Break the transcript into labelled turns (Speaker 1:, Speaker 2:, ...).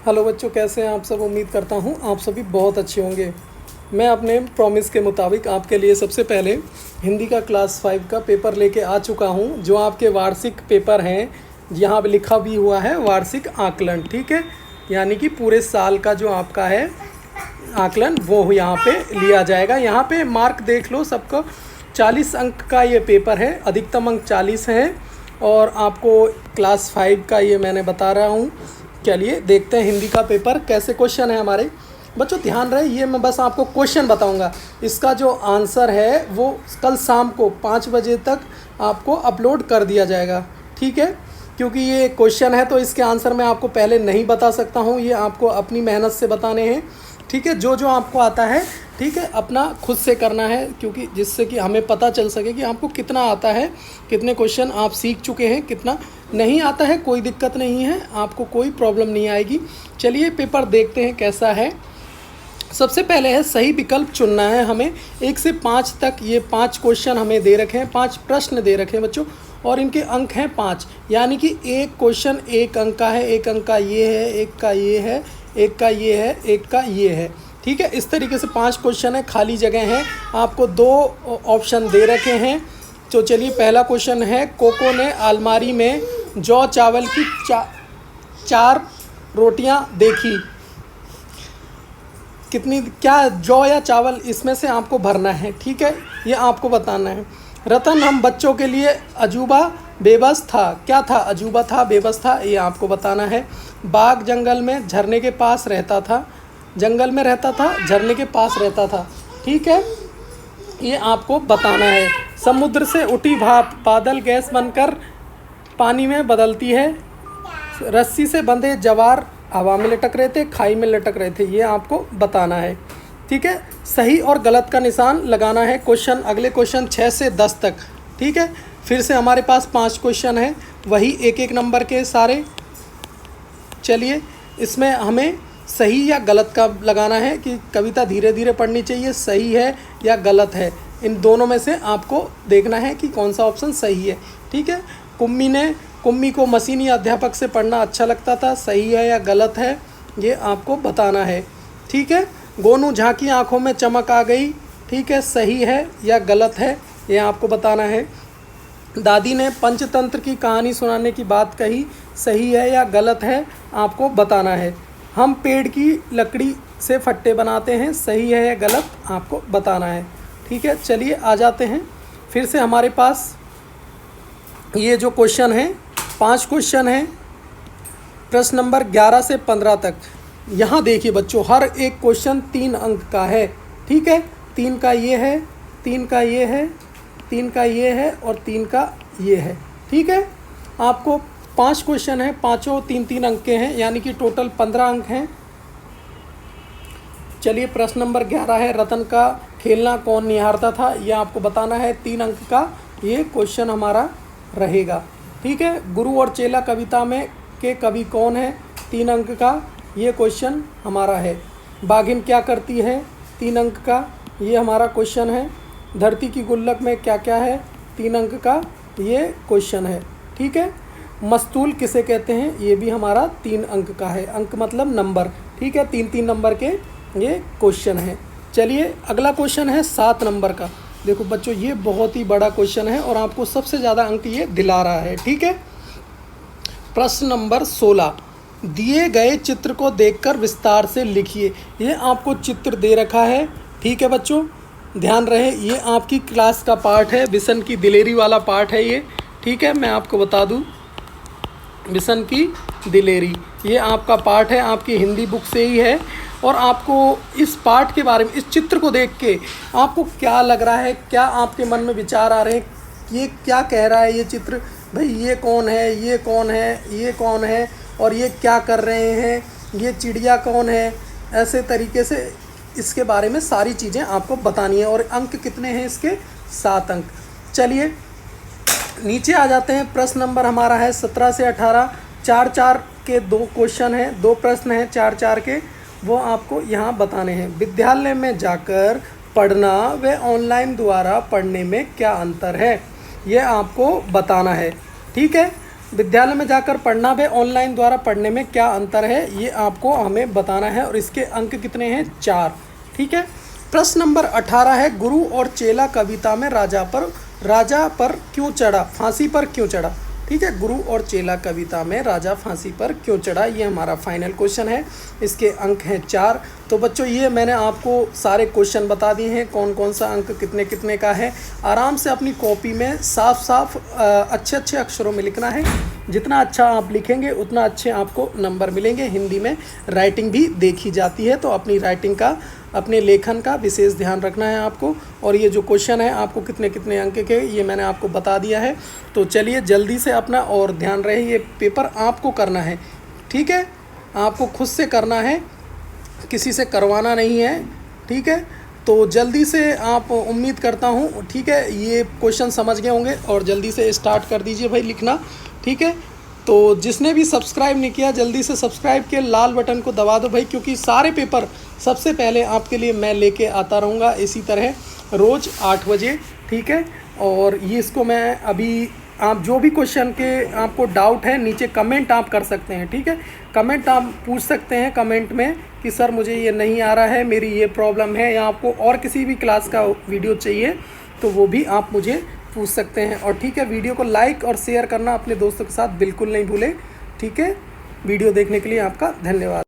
Speaker 1: Hello बच्चों, कैसे हैं आप सब। उम्मीद करता हूं आप सभी बहुत अच्छे होंगे। मैं अपने प्रॉमिस के मुताबिक आपके लिए सबसे पहले हिंदी का क्लास 5 का पेपर लेके आ चुका हूं, जो आपके वार्षिक पेपर हैं। यहाँ पे लिखा भी हुआ है वार्षिक आकलन, ठीक है। यानी कि पूरे साल का जो आपका है आकलन वो यहाँ पे लिया जाएगा। यहाँ पे मार्क देख लो सबको। 40 अंक का ये पेपर है, अधिकतम अंक 40 हैं। और आपको क्लास 5 का ये मैंने बता रहा हूँ। चलिए देखते हैं हिंदी का पेपर कैसे क्वेश्चन है हमारे। बच्चों ध्यान रहे, ये मैं बस आपको क्वेश्चन बताऊंगा। इसका जो आंसर है वो कल शाम को 5 बजे तक आपको अपलोड कर दिया जाएगा, ठीक है। क्योंकि ये क्वेश्चन है तो इसके आंसर मैं आपको पहले नहीं बता सकता हूँ, ये आपको अपनी मेहनत से बताने हैं, ठीक है। जो जो आपको आता है, ठीक है, अपना खुद से करना है, क्योंकि जिससे कि हमें पता चल सके कि आपको कितना आता है, कितने क्वेश्चन आप सीख चुके हैं, कितना नहीं आता है। कोई दिक्कत नहीं है, आपको कोई प्रॉब्लम नहीं आएगी। चलिए पेपर देखते हैं कैसा है। सबसे पहले है सही विकल्प चुनना है हमें। 1 से 5 तक ये 5 क्वेश्चन हमें दे रखे हैं, 5 प्रश्न दे रखे हैं बच्चों, और इनके अंक हैं 5। यानी कि एक क्वेश्चन 1 अंक का है, 1 अंक का ये है, 1 का ये है, 1 का ये है, 1 का ये है, ठीक है। इस तरीके से 5 क्वेश्चन है, खाली जगह हैं। आपको 2 ऑप्शन दे रखे हैं। तो चलिए पहला क्वेश्चन है, कोको ने अलमारी में जौ चावल की 4 रोटियां देखी। कितनी, क्या जौ या चावल, इसमें से आपको भरना है, ठीक है। ये आपको बताना है। रतन हम बच्चों के लिए अजूबा बेबस था। क्या था? अजूबा था, बेबस था, ये आपको बताना है। बाघ जंगल में झरने के पास रहता था। जंगल में रहता था, झरने के पास रहता था, ठीक है। ये आपको बताना है। समुद्र से उठी भाप बादल गैस बनकर पानी में बदलती है। रस्सी से बंधे जवार हवा में लटक रहे थे, खाई में लटक रहे थे, ये आपको बताना है, ठीक है। सही और गलत का निशान लगाना है। क्वेश्चन, अगले क्वेश्चन 6 से 10 तक, ठीक है। फिर से हमारे पास 5 क्वेश्चन हैं, वही 1-1 नंबर के सारे। चलिए इसमें हमें सही या गलत का लगाना है कि कविता धीरे धीरे पढ़नी चाहिए, सही है या गलत है। इन दोनों में से आपको देखना है कि कौन सा ऑप्शन सही है, ठीक है। कुम्मी को मशीनी अध्यापक से पढ़ना अच्छा लगता था, सही है या गलत है, ये आपको बताना है, ठीक है। गोनू झांकी आँखों में चमक आ गई, ठीक है, सही है या गलत है, ये आपको बताना है। दादी ने पंचतंत्र की कहानी सुनाने की बात कही, सही है या गलत है, आपको बताना है। हम पेड़ की लकड़ी से फट्टे बनाते हैं, सही है या गलत, आपको बताना है, ठीक है। चलिए आ जाते हैं। फिर से हमारे पास ये जो क्वेश्चन है, 5 क्वेश्चन हैं, प्रश्न नंबर 11 से 15 तक। यहाँ देखिए बच्चों, हर एक क्वेश्चन 3 अंक का है, ठीक है। 3 का ये है, 3 का ये है, 3 का ये है और 3 का ये है, ठीक है। आपको 5 क्वेश्चन हैं, पाँचों 3-3 अंक के हैं, यानी कि टोटल 15 अंक हैं। चलिए प्रश्न नंबर 11 है, रतन का खेलना कौन निहारता था, यह आपको बताना है। 3 अंक का ये क्वेश्चन हमारा रहेगा, ठीक है। गुरु और चेला कविता में के कवि कौन है, 3 अंक का ये क्वेश्चन हमारा है। बाघिन क्या करती है, 3 अंक का ये हमारा क्वेश्चन है। धरती की गुल्लक में क्या क्या है, 3 अंक का ये क्वेश्चन है, ठीक है। मस्तूल किसे कहते हैं, ये भी हमारा 3 अंक का है। अंक मतलब नंबर, ठीक है। 3-3 नंबर के ये क्वेश्चन है। चलिए अगला क्वेश्चन है 7 नंबर का। देखो बच्चों, ये बहुत ही बड़ा क्वेश्चन है और आपको सबसे ज़्यादा अंक ये दिला रहा है, ठीक है। प्रश्न नंबर 16, दिए गए चित्र को देखकर विस्तार से लिखिए। ये आपको चित्र दे रखा है, ठीक है बच्चों, ध्यान रहे। ये आपकी क्लास का पार्ट है, विसन की दिलेरी वाला पार्ट है ये, ठीक है। मैं आपको बता दूं, विसन की दिलेरी ये आपका पार्ट है, आपकी हिंदी बुक से ही है। और आपको इस पार्ट के बारे में, इस चित्र को देख के आपको क्या लग रहा है, क्या आपके मन में विचार आ रहे हैं, ये क्या कह रहा है ये चित्र, भाई ये कौन है, ये कौन है, ये कौन है, और ये क्या कर रहे हैं, ये चिड़िया कौन है। ऐसे तरीके से इसके बारे में सारी चीज़ें आपको बतानी है। और अंक कितने हैं इसके, 7 अंक। चलिए नीचे आ जाते हैं। प्रश्न नंबर हमारा है 17 से 18, 4-4 के 2 क्वेश्चन हैं, 2 प्रश्न हैं 4-4 के, वो आपको यहाँ बताने हैं। विद्यालय में जाकर पढ़ना व ऑनलाइन द्वारा पढ़ने में क्या अंतर है, ये आपको बताना है, ठीक है। विद्यालय में जाकर पढ़ना व ऑनलाइन द्वारा पढ़ने में क्या अंतर है, ये आपको हमें बताना है। और इसके अंक कितने हैं? 4। ठीक है। प्रश्न नंबर 18 है, गुरु और चेला कविता में राजा पर क्यों चढ़ा, फांसी पर क्यों चढ़ा। ठीक है, गुरु और चेला कविता में राजा फांसी पर क्यों चढ़ा, ये हमारा फाइनल क्वेश्चन है। इसके अंक हैं 4। तो बच्चों ये मैंने आपको सारे क्वेश्चन बता दिए हैं, कौन कौन सा अंक कितने कितने का है। आराम से अपनी कॉपी में साफ साफ अच्छे अच्छे अक्षरों में लिखना है। जितना अच्छा आप लिखेंगे उतना अच्छे आपको नंबर मिलेंगे। हिंदी में राइटिंग भी देखी जाती है, तो अपनी राइटिंग का, अपने लेखन का विशेष ध्यान रखना है आपको। और ये जो क्वेश्चन है आपको कितने कितने अंक के, ये मैंने आपको बता दिया है। तो चलिए जल्दी से अपना और ध्यान रहे, ये पेपर आपको करना है। ठीक है, आपको खुद से करना है, किसी से करवाना नहीं है। ठीक है, तो जल्दी से आप, उम्मीद करता हूँ ठीक है ये क्वेश्चन समझ गए होंगे, और जल्दी से स्टार्ट कर दीजिए भाई लिखना। ठीक है, तो जिसने भी सब्सक्राइब नहीं किया जल्दी से सब्सक्राइब के लाल बटन को दबा दो भाई, क्योंकि सारे पेपर सबसे पहले आपके लिए मैं लेके आता रहूँगा इसी तरह रोज़ 8 बजे। ठीक है, और ये इसको मैं अभी, आप जो भी क्वेश्चन के आपको डाउट है नीचे कमेंट आप कर सकते हैं। ठीक है, कमेंट आप पूछ सकते हैं कमेंट में कि सर मुझे ये नहीं आ रहा है, मेरी ये प्रॉब्लम है, या आपको और किसी भी क्लास का वीडियो चाहिए तो वो भी आप मुझे पूछ सकते हैं। और ठीक है, वीडियो को लाइक और शेयर करना अपने दोस्तों के साथ बिल्कुल नहीं भूलें। ठीक है, वीडियो देखने के लिए आपका धन्यवाद।